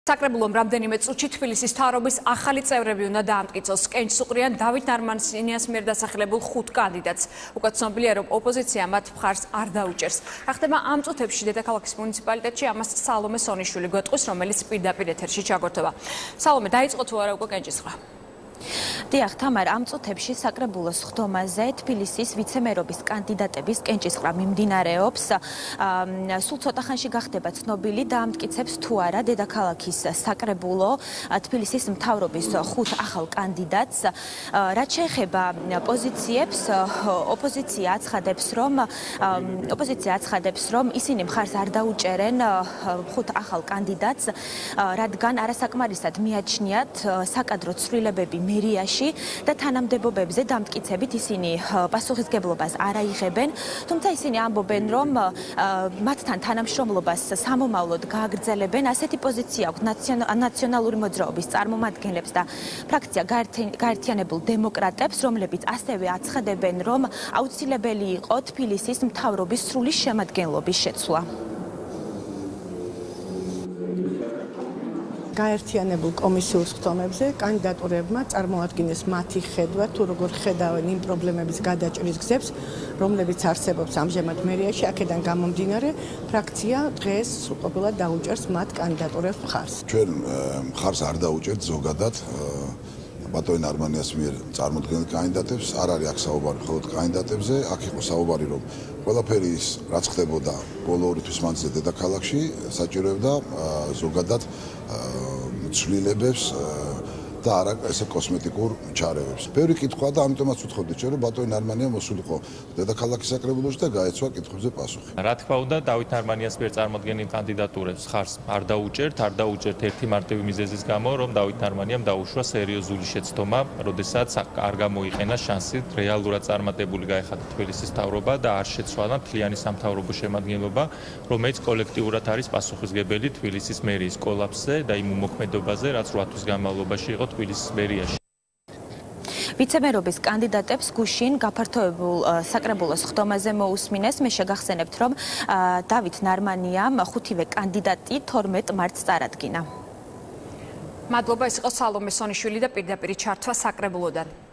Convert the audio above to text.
საკრებულომ რამდენიმე წუთში თბილისის მთავრობის ახალი წევრები უნდა დაამტკიცოს კენჭსუყრიან დავით ნარმანსინიას მიერ დასახელებულ 5 კანდიდატს. უკვე ცნობილია, რომ ოპოზიცია მათ მხარს არ დაუჭერს. რა ხდება ამ წუთებში დედაქალაქის მუნიციპალიტეტში, ამას სალომე სონიშვილი გვეტყვის, რომელიც პირდაპირ ეთერში ჩაგორთვება. სალომე, დაიწყო თუ არა უკვე კენჭისყრა? დიახ, თამარ, ამ წუთებში საკრებულოს ხდომაზე თბილისის ვიცემერობის კანდიდატების კენჭისყრა მიმდინარეობს. სულ ცოტა ხანში გახდება ცნობილი, დაამტკიცებს თუ არა დედაქალაქის საკრებულო თბილისის მთავრობის 5 ახალ კანდიდატს. რაც შეეხება პოზიციებს, ოპოზიცია აცხადებს, რომ ისინი მხარს არ დაუჭერენ 5 ახალ კანდიდატს, რადგან არასაკმარისად მიაჩნიათ საკადრო ცვლილებები მერიაში და თანამდებობებზე დამტკიცებით ისინი პასუხისგებლობას არ აიღებენ, თუმცა ისინი ამბობენ, რომ მათთან თანამშრომლობას სამომავლოდ გააგრძელებენ. ასეთი პოზიცია აქვს ნაციონალური მოძრაობის წარმომადგენლებს და ფრაქცია გაერთიანებულ დემოკრატებს, რომლებიც ასევე აცხადებენ, რომ აუცილებელი იყო თბილისის მთავრობის სრული შემადგენლობის შეცვლა. გაერთიანებულ კომისიურ ხდომებზე კანდიდატურებმა წარმოადგინეს მათი ხედვა, თუ როგორ ხედავენ იმ პრობლემების გადაჭრის გზებს, რომლებიც არსებობს ამჟამად მერიაში. აქედან გამომდინარე, ფრაქცია დღეს სრულყოფილად დაუჭერს მათ კანდიდატურებს მხარს. ჩვენ მხარს არ დაუჭერთ ზოგადად ბატონ ნარმანიას მიერ წარმოდგენილ კანდიდატებს. არ არის აქ საუბარი მხოლოდ კანდიდატებზე, აქ იყო საუბარი, რომ ყველაფერი ის, რაც ხდებოდა ბოლო 2 თვის მანძილზე დედაქალაქში, საჭიროებდა ზოგადად ცვლილებებს და არა ესე კოსმეტიკურ ჩარევებს. ბევრი კითხვა და ამიტომაც ვთხოვდით, რომ ბატონ ნარმანია მოსულიყო დედაქალაქის საკრებულოში და გაეცვა კითხვებზე პასუხი. რა თქმა უნდა, დავით ნარმანიას მიერ წარმოდგენილ კანდიდატურებს ხარს არ დაუჭერთ ერთი მარტივი მიზეზის გამო, რომ დავით ნარმანიამ დაუშვა სერიოზული შეცდომა, როდესაც არ გამოიყენა შანსი რეალურად წარმატებული გაეხადა თბილისის მთავრობა და არ შეცვალა მთლიანი სამთავრობო შემადგენლობა, რომელიც კოლექტიურად არის პასუხისმგებელი თბილისის მერიის კოლაფსზე და იმ უმოქმედობაზე, რაც 8 თვის განმავლობაში იყო თბილისის მერიაში. ვიცემერობის კანდიდატებს გუშინ გაფართოებულ საკრებულოს ხდომაზე მოусმინეს. მე შეგახსენებთ, რომ დავით ნარმანიამ 5-ვე კანდიდატი 12 მარტს წარადგინა. მადლობა, ეს იყო სალომე სონიშვილი და პირდაპირ ჩართვა საკრებულოდან.